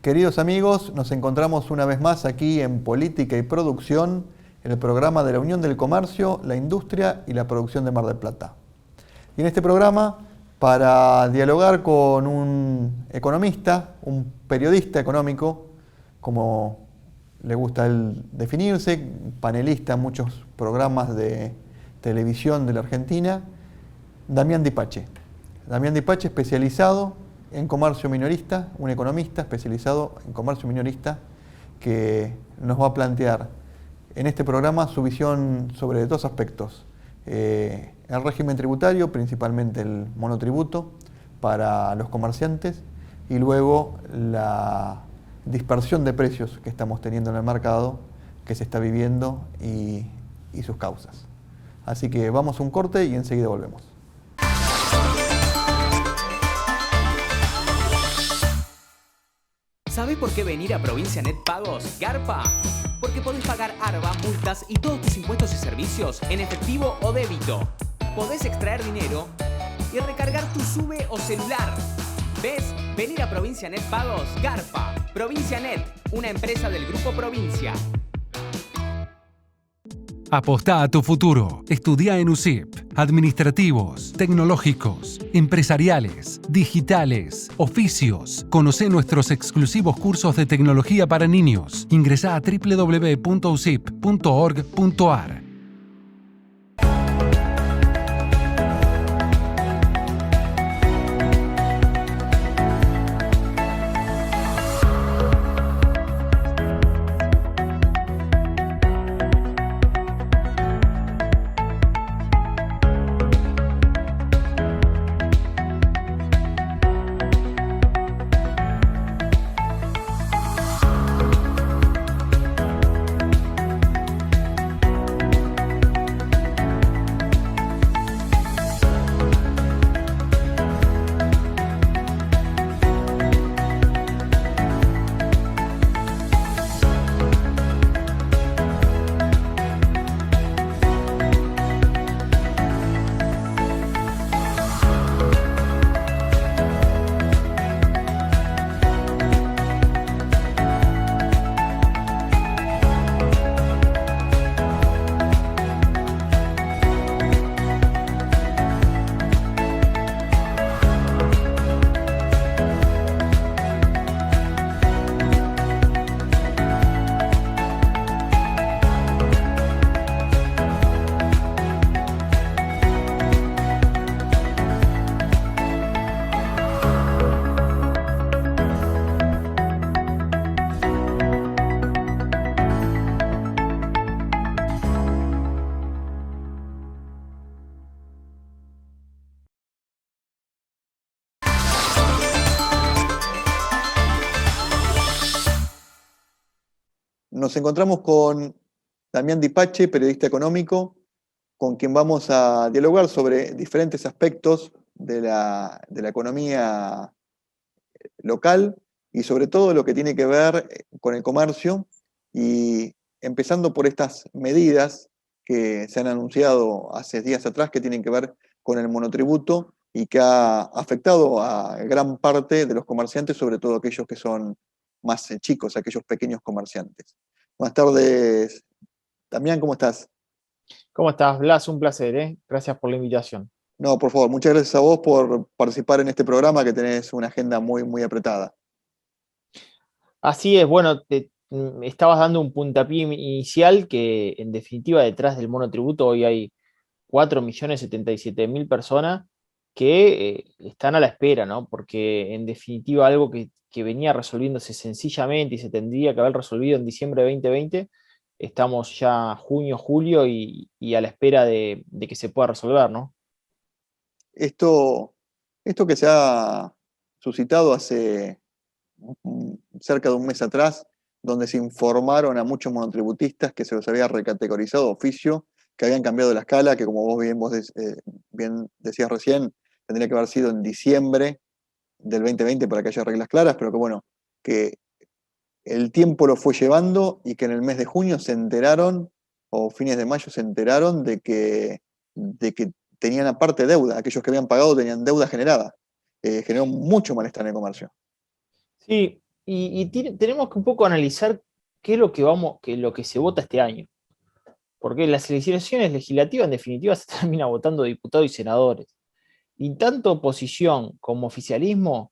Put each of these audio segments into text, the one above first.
Queridos amigos, nos encontramos una vez más aquí en Política y Producción, en el programa de la Unión del Comercio, la Industria y la Producción de Mar del Plata. Y en este programa, para dialogar con un economista, un periodista económico, como le gusta a él definirse, panelista en muchos programas de televisión de la Argentina, Damián Di Pace. Damián Di Pace, especializado en comercio minorista, un economista especializado en comercio minorista, que nos va a plantear en este programa su visión sobre dos aspectos. El régimen tributario, principalmente el monotributo para los comerciantes, y luego la dispersión de precios que estamos teniendo en el mercado, que se está viviendo y sus causas. Así que vamos a un corte y enseguida volvemos. ¿Sabés por qué venir a Provincia Net Pagos garpa? Porque podés pagar ARBA, multas y todos tus impuestos y servicios en efectivo o débito. Podés extraer dinero y recargar tu SUBE o celular. ¿Ves? Venir a Provincia Net Pagos garpa. Provincia Net, una empresa del Grupo Provincia. Apostá a tu futuro. Estudia en USIP. Administrativos, tecnológicos, empresariales, digitales, oficios. Conocé nuestros exclusivos cursos de tecnología para niños. Ingresá a www.usip.org.ar. Nos encontramos con Damián Di Pace, periodista económico, con quien vamos a dialogar sobre diferentes aspectos de la economía local y sobre todo lo que tiene que ver con el comercio, y empezando por estas medidas que se han anunciado hace días atrás, que tienen que ver con el monotributo y que ha afectado a gran parte de los comerciantes, sobre todo aquellos que son más chicos, aquellos pequeños comerciantes. Buenas tardes, Damián, ¿cómo estás? ¿Cómo estás, Blas? Un placer, ¿eh? Gracias por la invitación. No, por favor, muchas gracias a vos por participar en este programa, que tenés una agenda muy, muy apretada. Así es, bueno, me estabas dando un puntapié inicial que en definitiva detrás del monotributo hoy hay 4.077.000 personas que están a la espera, ¿no? Porque en definitiva algo que venía resolviéndose sencillamente y se tendría que haber resolvido en diciembre de 2020, estamos ya junio, julio y a la espera de que se pueda resolver, ¿no? Esto que se ha suscitado hace cerca de un mes atrás, donde se informaron a muchos monotributistas que se los había recategorizado de oficio, que habían cambiado la escala, que como bien decías recién, tendría que haber sido en diciembre del 2020 para que haya reglas claras, pero que bueno, que el tiempo lo fue llevando y que en el mes de junio se enteraron, o fines de mayo se enteraron de que tenían aparte deuda, aquellos que habían pagado tenían deuda generada. Generó mucho malestar en el comercio. Sí, tenemos que un poco analizar qué es lo que se vota este año. Porque las elecciones legislativas, en definitiva, se termina votando diputados y senadores. Y tanto oposición como oficialismo,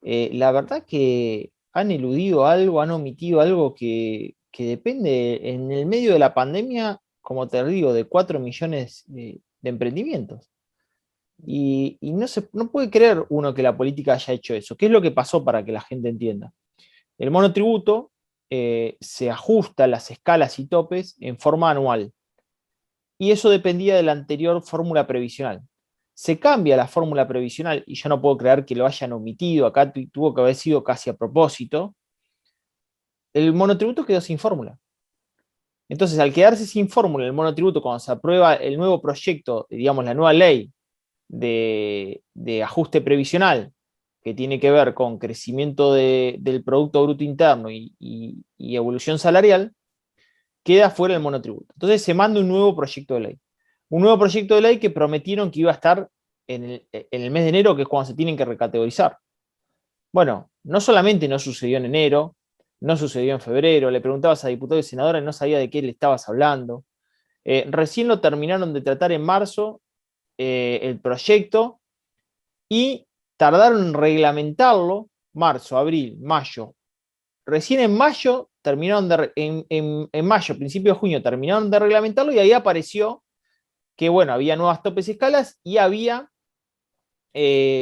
la verdad que han eludido algo, han omitido algo que depende en el medio de la pandemia, como te digo, de 4 millones de emprendimientos. Y no puede creer uno que la política haya hecho eso. ¿Qué es lo que pasó para que la gente entienda? El monotributo se ajusta a las escalas y topes en forma anual. Y eso dependía de la anterior fórmula previsional. Se cambia la fórmula previsional, y yo no puedo creer que lo hayan omitido, acá tuvo que haber sido casi a propósito. El monotributo quedó sin fórmula. Entonces, al quedarse sin fórmula el monotributo, cuando se aprueba el nuevo proyecto, digamos, la nueva ley de ajuste previsional, que tiene que ver con crecimiento del Producto Bruto Interno y evolución salarial, queda fuera el monotributo. Entonces se manda un nuevo proyecto de ley. Un nuevo proyecto de ley que prometieron que iba a estar en el mes de enero, que es cuando se tienen que recategorizar. Bueno, no solamente no sucedió en enero, no sucedió en febrero, le preguntabas a diputados y senadores y no sabía de qué le estabas hablando. Recién lo terminaron de tratar en marzo, el proyecto, y tardaron en reglamentarlo, marzo, abril, mayo. Recién en mayo terminaron en mayo, principio de junio, terminaron de reglamentarlo y ahí apareció que, bueno, había nuevas topes y escalas y había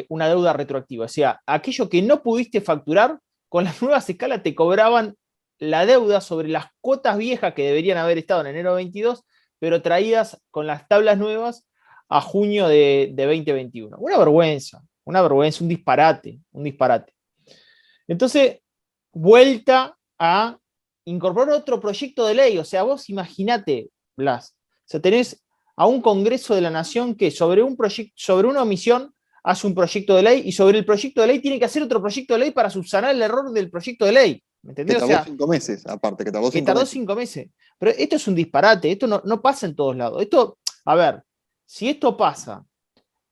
una deuda retroactiva. O sea, aquello que no pudiste facturar, con las nuevas escalas te cobraban la deuda sobre las cuotas viejas que deberían haber estado en enero de 22, pero traídas con las tablas nuevas a junio de 2021. Una vergüenza, un disparate, un disparate. Entonces, vuelta a incorporar otro proyecto de ley. O sea, vos imaginate, Blas, o sea, tenés a un Congreso de la Nación que sobre un proyecto, sobre una omisión hace un proyecto de ley y sobre el proyecto de ley tiene que hacer otro proyecto de ley para subsanar el error del proyecto de ley. ¿Me entendés? Que tardó 5 meses, aparte, que tardó 5 tardó meses. 5 meses. Pero esto es un disparate, esto no pasa en todos lados. Esto, a ver, si esto pasa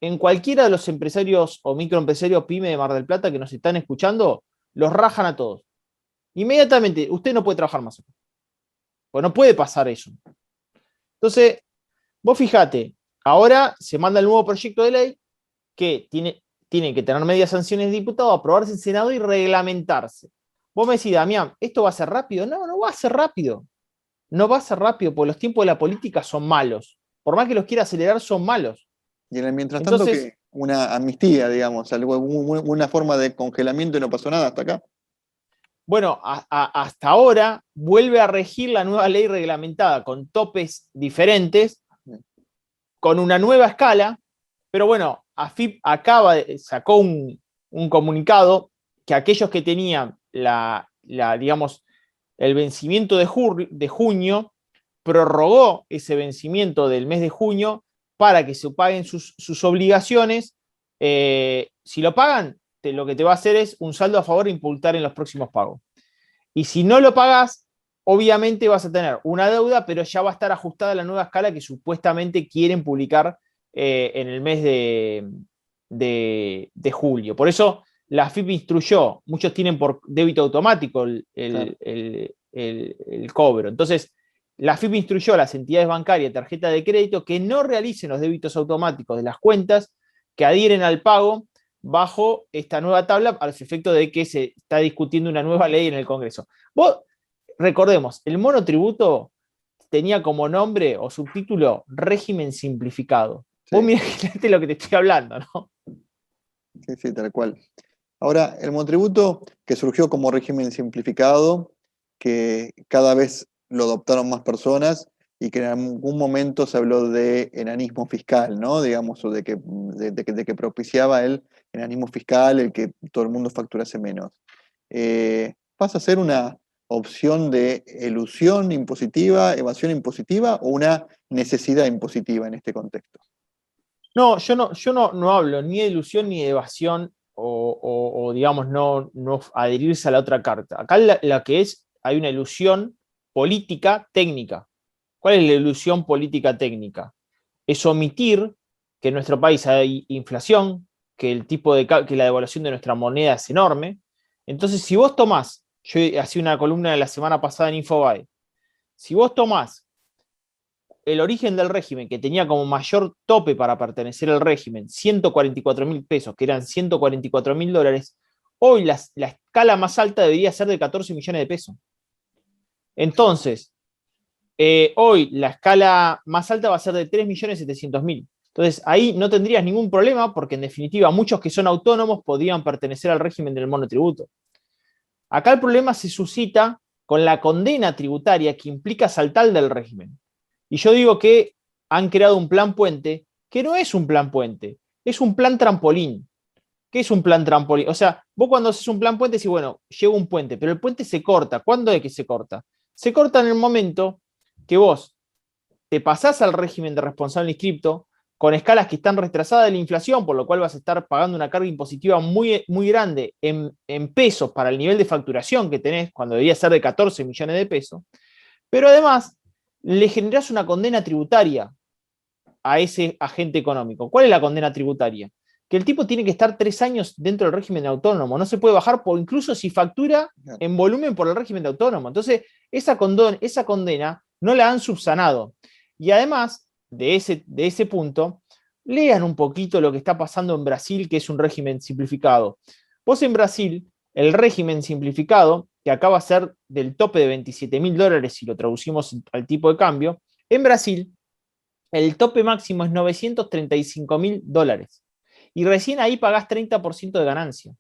en cualquiera de los empresarios o microempresarios pyme de Mar del Plata que nos están escuchando, los rajan a todos. Inmediatamente, usted no puede trabajar más. Pues no puede pasar eso. Entonces, vos fijate, ahora se manda el nuevo proyecto de ley que tiene que tener medias sanciones de diputado, aprobarse en Senado y reglamentarse. Vos me decís, Damián, ¿esto va a ser rápido? No, no va a ser rápido. No va a ser rápido, porque los tiempos de la política son malos. Por más que los quiera acelerar, son malos. Y en el mientras tanto, Entonces, que una amnistía, digamos, una forma de congelamiento y no pasó nada hasta acá. bueno, hasta ahora vuelve a regir la nueva ley reglamentada con topes diferentes, con una nueva escala, pero bueno, AFIP sacó un comunicado que aquellos que tenían digamos, el vencimiento de junio, prorrogó ese vencimiento del mes de junio para que se paguen sus obligaciones. Si lo pagan, lo que te va a hacer es un saldo a favor e imputar en los próximos pagos. Y si no lo pagas, obviamente vas a tener una deuda, pero ya va a estar ajustada a la nueva escala que supuestamente quieren publicar en el mes de julio. Por eso la AFIP instruyó, muchos tienen por débito automático el cobro. Entonces, la AFIP instruyó a las entidades bancarias, tarjeta de crédito, que no realicen los débitos automáticos de las cuentas que adhieren al pago bajo esta nueva tabla a los efectos de que se está discutiendo una nueva ley en el Congreso. Vos, recordemos, el monotributo tenía como nombre o subtítulo régimen simplificado. Sí. Vos mirá lo que te estoy hablando, ¿no? Sí, sí, tal cual. Ahora, el monotributo que surgió como régimen simplificado, que cada vez lo adoptaron más personas y que en algún momento se habló de enanismo fiscal, ¿no? Digamos, o de que propiciaba el enanismo fiscal, el que todo el mundo facturase menos. ¿Pasa a ser una opción de elusión impositiva, evasión impositiva o una necesidad impositiva en este contexto? No, yo no hablo ni de ilusión ni de evasión o digamos, no adherirse a la otra carta. Acá la que es, hay una ilusión política técnica. ¿Cuál es la ilusión política técnica? Es omitir que en nuestro país hay inflación, que la devaluación de nuestra moneda es enorme, Entonces, si vos tomás, yo hacía una columna de la semana pasada en Infobae, si vos tomás el origen del régimen, que tenía como mayor tope para pertenecer al régimen, 144.000 pesos, que eran 144.000 dólares, hoy la escala más alta debería ser de 14 millones de pesos. Entonces, hoy la escala más alta va a ser de 3.700.000. Entonces, ahí no tendrías ningún problema porque, en definitiva, muchos que son autónomos podrían pertenecer al régimen del monotributo. Acá el problema se suscita con la condena tributaria que implica saltar del régimen. Y yo digo que han creado un plan puente que no es un plan puente, es un plan trampolín. ¿Qué es un plan trampolín? O sea, vos cuando haces un plan puente decís, bueno, llego a un puente, pero el puente se corta. ¿Cuándo es que se corta? Se corta en el momento que vos te pasás al régimen de responsable inscripto con escalas que están retrasadas de la inflación, por lo cual vas a estar pagando una carga impositiva muy, muy grande en pesos para el nivel de facturación que tenés, cuando debería ser de 14 millones de pesos. Pero además, le generás una condena tributaria a ese agente económico. ¿Cuál es la condena tributaria? Que el tipo tiene que estar 3 años dentro del régimen de autónomo, no se puede bajar incluso si factura en volumen por el régimen de autónomo. Entonces, esa condena no la han subsanado. Y además de ese punto, lean un poquito lo que está pasando en Brasil, que es un régimen simplificado. Vos en Brasil, el régimen simplificado, que acaba a ser del tope de 27.000 dólares si lo traducimos al tipo de cambio, en Brasil el tope máximo es 935.000 dólares. Y recién ahí pagás 30% de ganancia.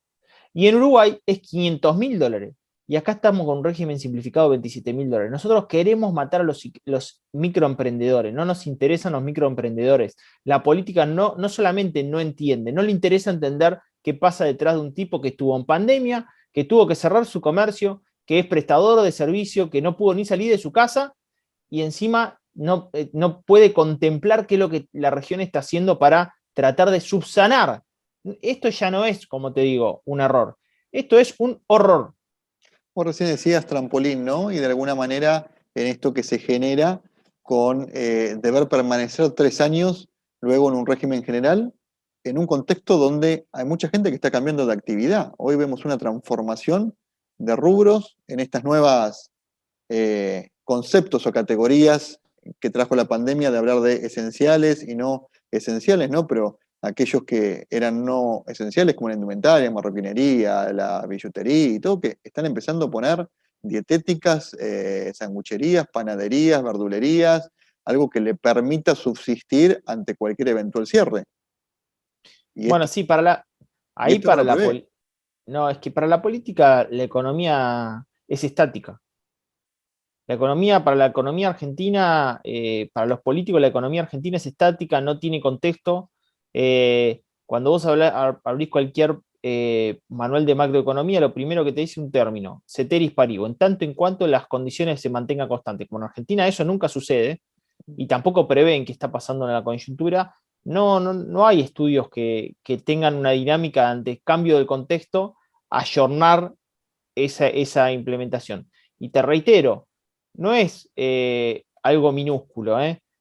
Y en Uruguay es 500.000 dólares. Y acá estamos con un régimen simplificado de 27.000 dólares. Nosotros queremos matar a los microemprendedores, no nos interesan los microemprendedores. La política no solamente no entiende, no le interesa entender qué pasa detrás de un tipo que estuvo en pandemia, que tuvo que cerrar su comercio, que es prestador de servicio, que no pudo ni salir de su casa y encima no puede contemplar qué es lo que la región está haciendo para tratar de subsanar. Esto ya no es, como te digo, un error. Esto es un horror. Vos recién decías trampolín, ¿no? Y de alguna manera en esto que se genera con deber permanecer 3 años luego en un régimen general, en un contexto donde hay mucha gente que está cambiando de actividad. Hoy vemos una transformación de rubros en estas nuevas conceptos o categorías que trajo la pandemia, de hablar de esenciales y no esenciales, ¿no? Pero aquellos que eran no esenciales, como la indumentaria, marroquinería, la billutería y todo, que están empezando a poner dietéticas, sangucherías, panaderías, verdulerías, algo que le permita subsistir ante cualquier eventual cierre. Y bueno, esto, sí, es que para la política la economía es estática. Para la economía argentina, para los políticos, la economía argentina es estática, no tiene contexto. Cuando vos abrís cualquier manual de macroeconomía, lo primero que te dice un término, ceteris paribus, en tanto en cuanto las condiciones se mantengan constantes. Como en Argentina eso nunca sucede, y tampoco prevén qué está pasando en la coyuntura, no hay estudios que tengan una dinámica ante cambio del contexto, ayornar esa implementación. Y te reitero, no es algo minúsculo,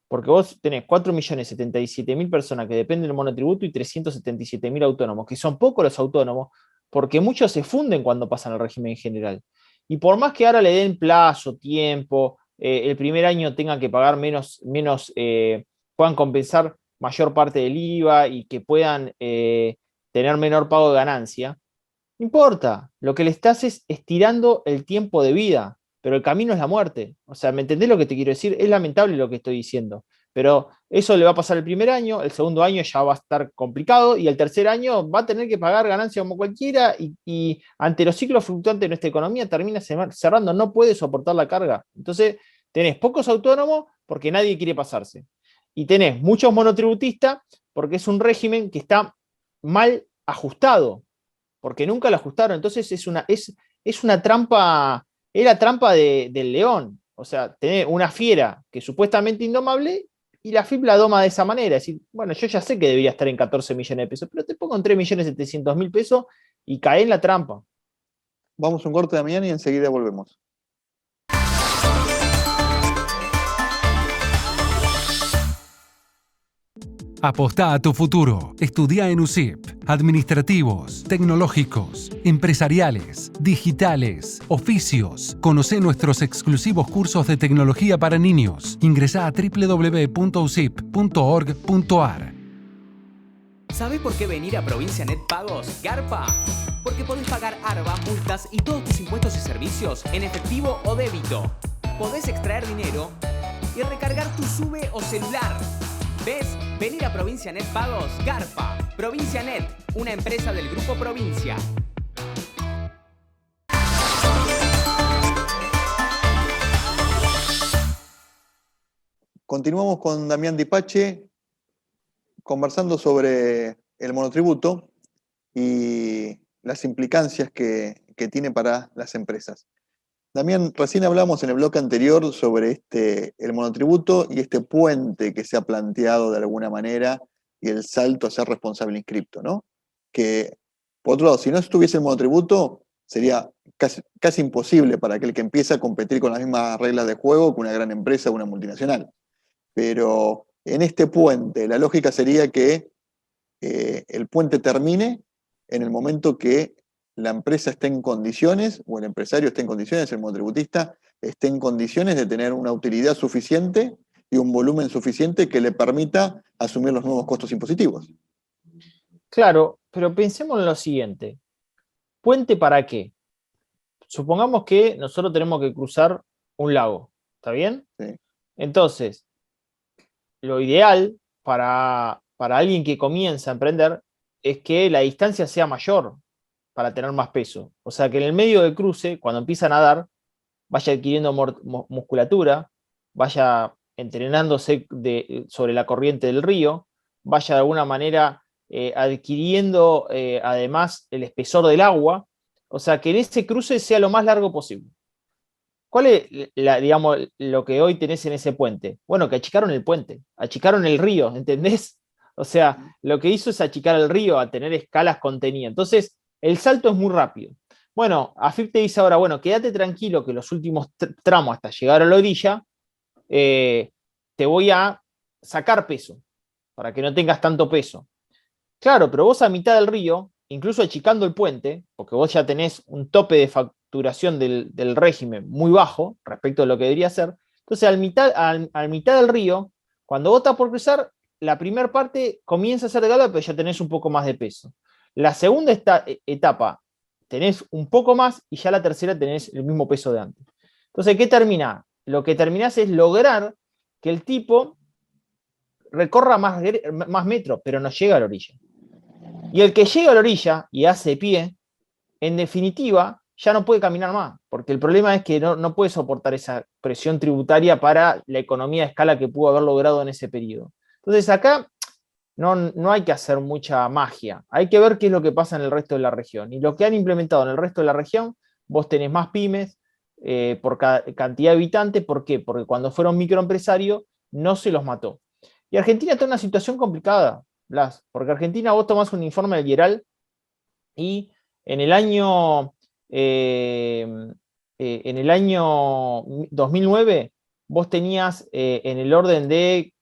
porque vos tenés 4.077.000 personas que dependen del monotributo y 377.000 autónomos, que son pocos los autónomos, porque muchos se funden cuando pasan al régimen general. Y por más que ahora le den plazo, tiempo, el primer año tengan que pagar menos puedan compensar mayor parte del IVA y que puedan tener menor pago de ganancia, no importa, lo que le estás es estirando el tiempo de vida, pero el camino es la muerte. O sea, ¿me entendés lo que te quiero decir? Es lamentable lo que estoy diciendo, pero eso le va a pasar el primer año, el segundo año ya va a estar complicado y el tercer año va a tener que pagar ganancias como cualquiera y ante los ciclos fluctuantes de nuestra economía termina cerrando, no puede soportar la carga. Entonces, tenés pocos autónomos porque nadie quiere pasarse y tenés muchos monotributistas porque es un régimen que está mal ajustado, porque nunca lo ajustaron. Entonces es una trampa, es la trampa del león. O sea, tener una fiera que es supuestamente indomable y la FIP la doma de esa manera. Es decir, bueno, yo ya sé que debería estar en 14 millones de pesos, pero te pongo en 3.700.000 pesos y cae en la trampa. vamos a un corte, Damián, y enseguida volvemos. Apostá a tu futuro. Estudia en USIP. Administrativos, tecnológicos, empresariales, digitales, oficios. Conoce nuestros exclusivos cursos de tecnología para niños. Ingresá a www.usip.org.ar. ¿Sabés por qué venir a Provincia Net Pagos garpa? Porque podés pagar ARBA, multas y todos tus impuestos y servicios en efectivo o débito. Podés extraer dinero y recargar tu SUBE o celular. ¿Ves? Venir a Provincia Net Pagos garpa. Provincia Net, una empresa del Grupo Provincia. Continuamos con Damián Dipache conversando sobre el monotributo y las implicancias que tiene para las empresas. Damián, recién hablamos en el bloque anterior sobre el monotributo y este puente que se ha planteado de alguna manera y el salto a ser responsable inscripto, ¿no? Que, por otro lado, si no estuviese el monotributo, sería casi imposible para aquel que empieza a competir con las mismas reglas de juego que una gran empresa o una multinacional. Pero en este puente, la lógica sería que el puente termine en el momento que la empresa esté en condiciones, o el empresario esté en condiciones, el monotributista esté en condiciones de tener una utilidad suficiente y un volumen suficiente que le permita asumir los nuevos costos impositivos. Claro, pero pensemos en lo siguiente. ¿Puente para qué? Supongamos que nosotros tenemos que cruzar un lago, ¿está bien? Sí. Entonces, lo ideal para alguien que comienza a emprender es que la distancia sea mayor para tener más peso. O sea, que en el medio del cruce, cuando empieza a nadar, vaya adquiriendo musculatura, vaya entrenándose sobre la corriente del río, vaya de alguna manera adquiriendo además el espesor del agua, o sea, que en ese cruce sea lo más largo posible. ¿Cuál es digamos, lo que hoy tenés en ese puente? Bueno, que achicaron el puente, achicaron el río, ¿entendés? O sea, lo que hizo es achicar el río a tener escalas contenidas. Entonces, el salto es muy rápido. Bueno, AFIP te dice ahora, bueno, quédate tranquilo que los últimos tramos hasta llegar a la orilla, te voy a sacar peso, para que no tengas tanto peso. Claro, pero vos a mitad del río, incluso achicando el puente, porque vos ya tenés un tope de facturación del régimen muy bajo respecto a lo que debería ser, entonces al mitad del río, cuando vos estás por cruzar, la primera parte comienza a ser de gala, pero ya tenés un poco más de peso. La segunda etapa tenés un poco más y ya la tercera tenés el mismo peso de antes. Entonces, ¿qué termina? Lo que terminás es lograr que el tipo recorra más metros, pero no llega a la orilla. Y el que llega a la orilla y hace pie, en definitiva, ya no puede caminar más, porque el problema es que no puede soportar esa presión tributaria para la economía de escala que pudo haber logrado en ese periodo. Entonces acá no hay que hacer mucha magia, hay que ver qué es lo que pasa en el resto de la región. Y lo que han implementado en el resto de la región, vos tenés más pymes por cantidad de habitantes. ¿Por qué? Porque cuando fueron microempresarios no se los mató. Y Argentina está en una situación complicada, Blas, porque Argentina, vos tomás un informe del IERAL y en el año 2009 vos tenías en el orden de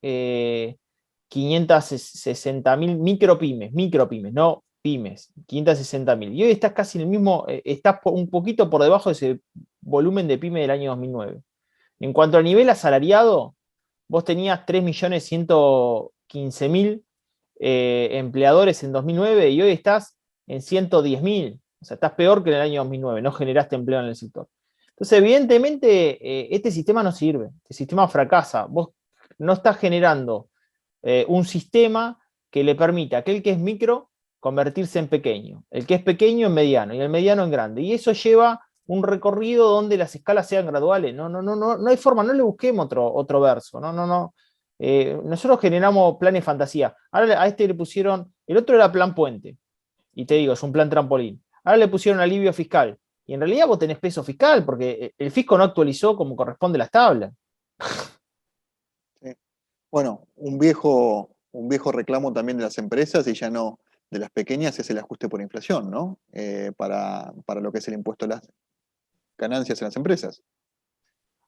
560.000 micropymes, no pymes, 560.000. Y hoy estás casi en el mismo, estás un poquito por debajo de ese volumen de pyme del año 2009. En cuanto a nivel asalariado, vos tenías 3.115.000 empleadores en 2009 y hoy estás en 110.000. O sea, estás peor que en el año 2009, no generaste empleo en el sector. Entonces, evidentemente, este sistema no sirve, este sistema fracasa. Vos no estás generando un sistema que le permita a aquel que es micro convertirse en pequeño, el que es pequeño en mediano y el mediano en grande. Y eso lleva un recorrido donde las escalas sean graduales. No hay forma, no le busquemos otro verso. Nosotros generamos planes fantasía. Ahora a este le pusieron, el otro era plan puente, y te digo, es un plan trampolín. Ahora le pusieron alivio fiscal, y en realidad vos tenés peso fiscal, porque el fisco no actualizó como corresponde las tablas. Sí. Bueno, un viejo reclamo también de las empresas y ya no de las pequeñas es el ajuste por inflación, ¿no? Para lo que es el impuesto a las ganancias en las empresas.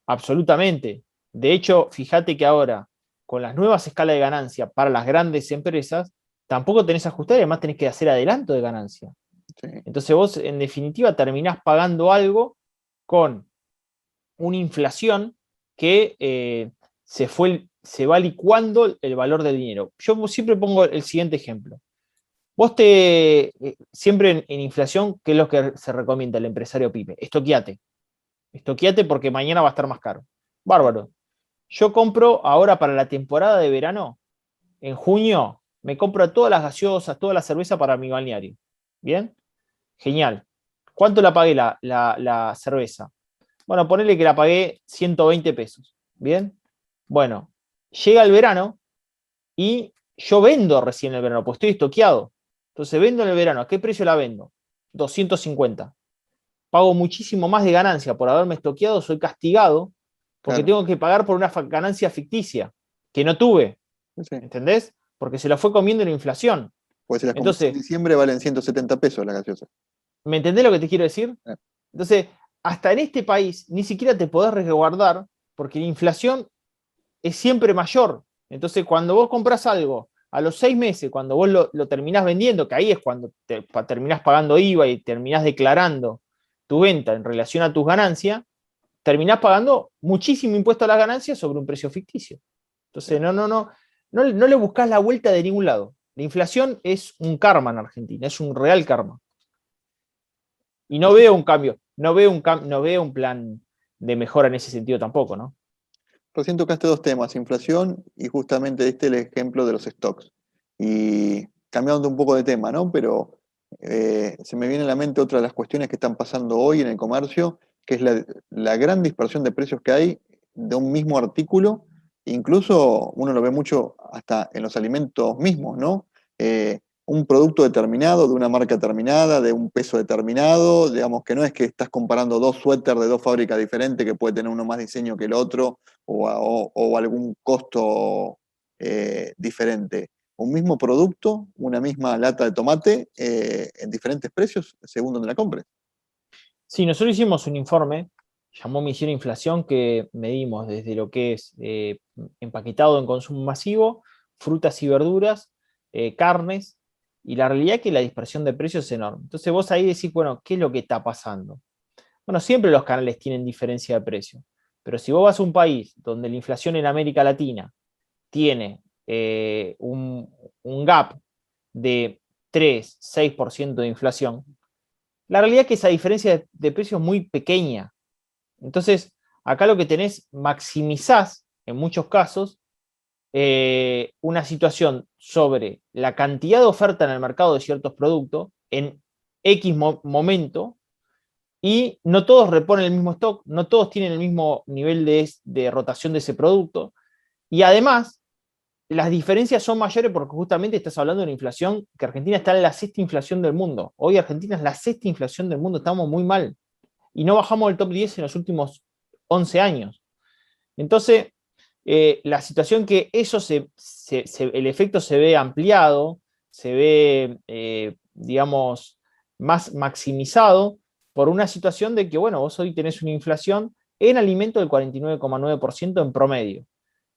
Absolutamente. De hecho, fíjate que ahora con las nuevas escalas de ganancia para las grandes empresas, tampoco tenés que ajustar y además tenés que hacer adelanto de ganancia. Sí. Entonces vos, en definitiva, terminás pagando algo con una inflación que se va licuando el valor del dinero. Yo siempre pongo el siguiente ejemplo. Vos siempre en inflación, ¿qué es lo que se recomienda el empresario pyme? Estoqueate. Estoqueate porque mañana va a estar más caro. Bárbaro. Yo compro ahora para la temporada de verano, en junio, me compro todas las gaseosas, toda la cerveza para mi balneario. ¿Bien? Genial. ¿Cuánto la pagué la cerveza? Bueno, ponele que la pagué 120 pesos. ¿Bien? Bueno, llega el verano y yo vendo recién el verano, pues estoy estoqueado. Entonces vendo en el verano. ¿A qué precio la vendo? 250. Pago muchísimo más de ganancia por haberme estoqueado, soy castigado porque Claro. tengo que pagar por una ganancia ficticia que no tuve. Sí. ¿Entendés? Porque se la fue comiendo la inflación. Pues si las compras en Entonces, diciembre valen 170 pesos la gaseosa. ¿me entendés lo que te quiero decir? Entonces, hasta en este país ni siquiera te podés resguardar porque la inflación es siempre mayor. Entonces, cuando vos compras algo a los 6 meses, cuando vos lo terminás vendiendo, que ahí es cuando terminás pagando IVA y terminás declarando tu venta en relación a tus ganancias, terminás pagando muchísimo impuesto a las ganancias sobre un precio ficticio. Entonces, no le buscás la vuelta de ningún lado. La inflación es un karma en Argentina, es un real karma. Y no veo un cambio, no veo un plan de mejora en ese sentido tampoco, ¿no? Recién tocaste dos temas, inflación y justamente diste el ejemplo de los stocks. Y cambiando un poco de tema, ¿no? Pero se me viene a la mente otra de las cuestiones que están pasando hoy en el comercio, que es la gran dispersión de precios que hay de un mismo artículo. Incluso uno lo ve mucho hasta en los alimentos mismos, ¿no? Un producto determinado, de una marca determinada, de un peso determinado, digamos que no es que estás comparando dos suéteres de dos fábricas diferentes que puede tener uno más diseño que el otro o algún costo diferente. Un mismo producto, una misma lata de tomate en diferentes precios según donde la compres. Sí, nosotros hicimos un informe, llamó Misión Inflación, que medimos desde lo que es empaquetado en consumo masivo, frutas y verduras, carnes, y la realidad es que la dispersión de precios es enorme. Entonces vos ahí decís, bueno, ¿qué es lo que está pasando? Bueno, siempre los canales tienen diferencia de precio, pero si vos vas a un país donde la inflación en América Latina tiene un gap de 3-6% de inflación, la realidad es que esa diferencia de precio es muy pequeña. Entonces, acá lo que tenés, maximizás en muchos casos una situación sobre la cantidad de oferta en el mercado de ciertos productos en X momento y no todos reponen el mismo stock, no todos tienen el mismo nivel de rotación de ese producto y además las diferencias son mayores porque justamente estás hablando de una inflación que Argentina está en la sexta inflación del mundo. Hoy Argentina es la sexta inflación del mundo, estamos muy mal y no bajamos del top 10 en los últimos 11 años. Entonces, la situación que eso el efecto se ve ampliado, se ve, digamos, más maximizado por una situación de que, bueno, vos hoy tenés una inflación en alimento del 49,9% en promedio.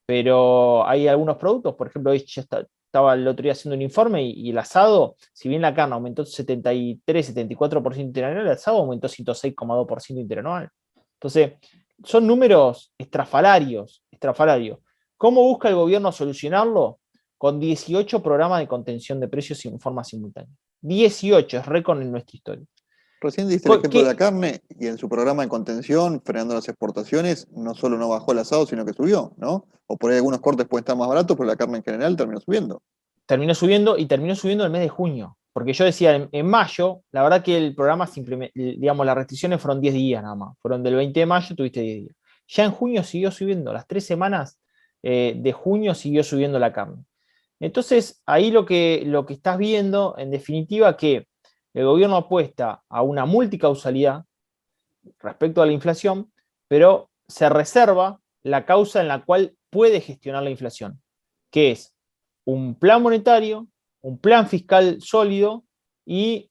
Pero hay algunos productos, por ejemplo, hoy ya estaba el otro día haciendo un informe y el asado, si bien la carne aumentó 73-74% interanual, el asado aumentó 106,2% interanual. Entonces, son números estrafalarios. ¿Cómo busca el gobierno solucionarlo? Con 18 programas de contención de precios en forma simultánea. 18, es récord en nuestra historia. Recién diste el ejemplo de la carne y en su programa de contención, frenando las exportaciones, no solo no bajó el asado, sino que subió, ¿no? O por ahí algunos cortes pueden estar más baratos, pero la carne en general terminó subiendo. Terminó subiendo y terminó subiendo el mes de junio. Porque yo decía, en mayo, la verdad que el programa digamos, las restricciones fueron 10 días nada más. Fueron del 20 de mayo, tuviste 10 días. Ya en junio siguió subiendo, las 3 semanas de junio siguió subiendo la carne. Entonces, ahí lo que estás viendo, en definitiva, que el gobierno apuesta a una multicausalidad respecto a la inflación, pero se reserva la causa en la cual puede gestionar la inflación, que es un plan monetario, un plan fiscal sólido y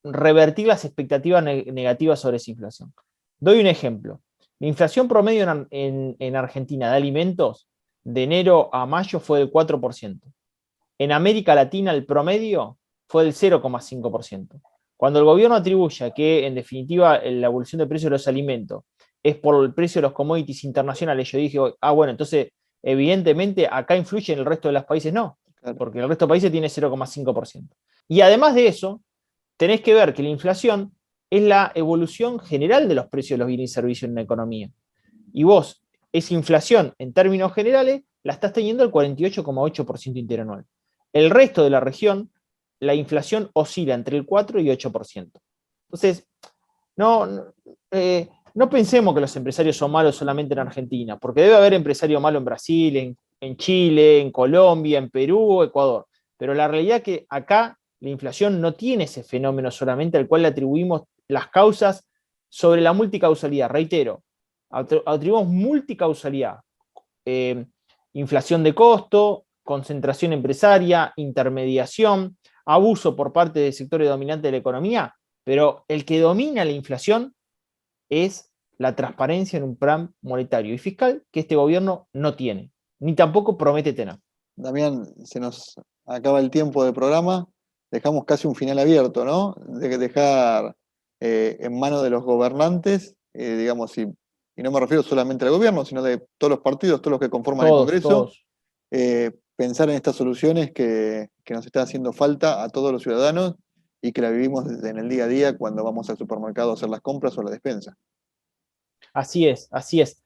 revertir las expectativas negativas sobre esa inflación. Doy un ejemplo. La inflación promedio en Argentina de alimentos de enero a mayo fue del 4%. En América Latina el promedio fue del 0,5%. Cuando el gobierno atribuye que, en definitiva, la evolución del precio de los alimentos es por el precio de los commodities internacionales, yo dije, bueno, entonces, evidentemente, acá influye, en el resto de los países no, porque el resto de países tiene 0,5%. Y además de eso, tenés que ver que la inflación es la evolución general de los precios de los bienes y servicios en una economía. Y vos, esa inflación, en términos generales, la estás teniendo el 48,8% interanual. El resto de la región, la inflación oscila entre el 4 y 8%. Entonces, no pensemos que los empresarios son malos solamente en Argentina, porque debe haber empresario malo en Brasil, en Chile, en Colombia, en Perú, Ecuador. Pero la realidad es que acá la inflación no tiene ese fenómeno solamente al cual le atribuimos las causas sobre la multicausalidad. Reitero, atribuimos multicausalidad. Inflación de costo, concentración empresaria, intermediación, abuso por parte de sectores dominantes de la economía, pero el que domina la inflación es la transparencia en un plan monetario y fiscal que este gobierno no tiene, ni tampoco promete tener. Damián, se nos acaba el tiempo del programa, dejamos casi un final abierto, ¿no? De dejar en manos de los gobernantes, digamos, y no me refiero solamente al gobierno, sino de todos los partidos, todos los que conforman el Congreso, pensar en estas soluciones que nos están haciendo falta a todos los ciudadanos y que la vivimos en el día a día cuando vamos al supermercado a hacer las compras o la despensa. Así es, así es.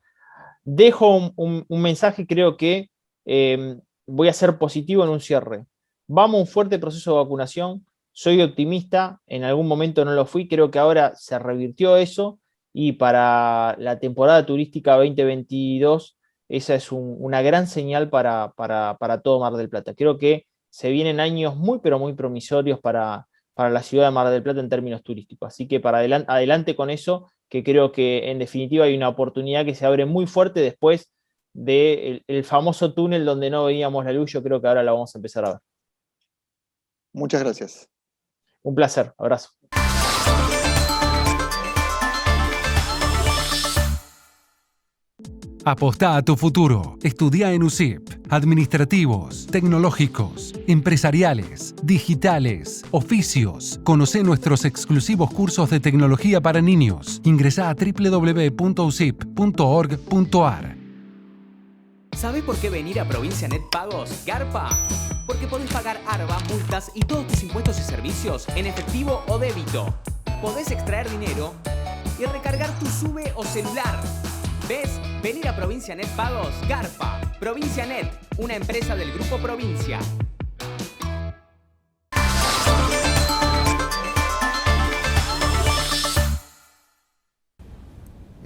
Dejo un mensaje, creo que voy a ser positivo en un cierre. Vamos a un fuerte proceso de vacunación, soy optimista, en algún momento no lo fui, creo que ahora se revirtió eso y para la temporada turística 2022 esa es una gran señal para todo Mar del Plata. Creo que se vienen años muy pero muy promisorios para la ciudad de Mar del Plata en términos turísticos. Así que para adelante con eso, que creo que en definitiva hay una oportunidad que se abre muy fuerte después del famoso túnel donde no veíamos la luz. Yo creo que ahora la vamos a empezar a ver. Muchas gracias. Un placer, abrazo. Apostá a tu futuro. Estudia en USIP. Administrativos, tecnológicos, empresariales, digitales, oficios. Conocé nuestros exclusivos cursos de tecnología para niños. Ingresá a www.usip.org.ar. ¿Sabés por qué venir a Provincianet Pagos garpa? Porque podés pagar ARBA, multas y todos tus impuestos y servicios en efectivo o débito. Podés extraer dinero y recargar tu SUBE o celular. ¿Ves? Venir a Provincianet Pagos garpa. Provincianet, una empresa del Grupo Provincia.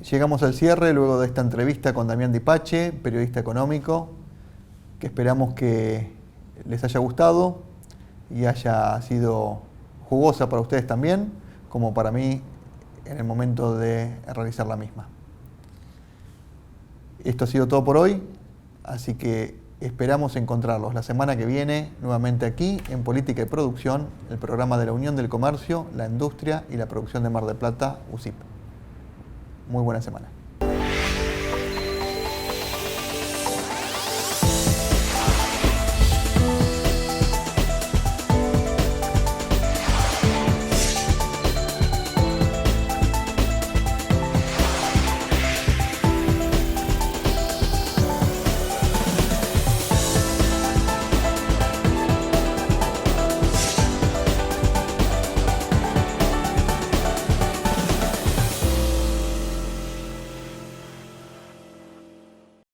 Llegamos al cierre luego de esta entrevista con Damián Dipache, periodista económico, que esperamos que les haya gustado y haya sido jugosa para ustedes también, como para mí en el momento de realizar la misma. Esto ha sido todo por hoy, así que esperamos encontrarlos la semana que viene nuevamente aquí en Política y Producción, el programa de la Unión del Comercio, la Industria y la Producción de Mar del Plata, USIP. Muy buena semana.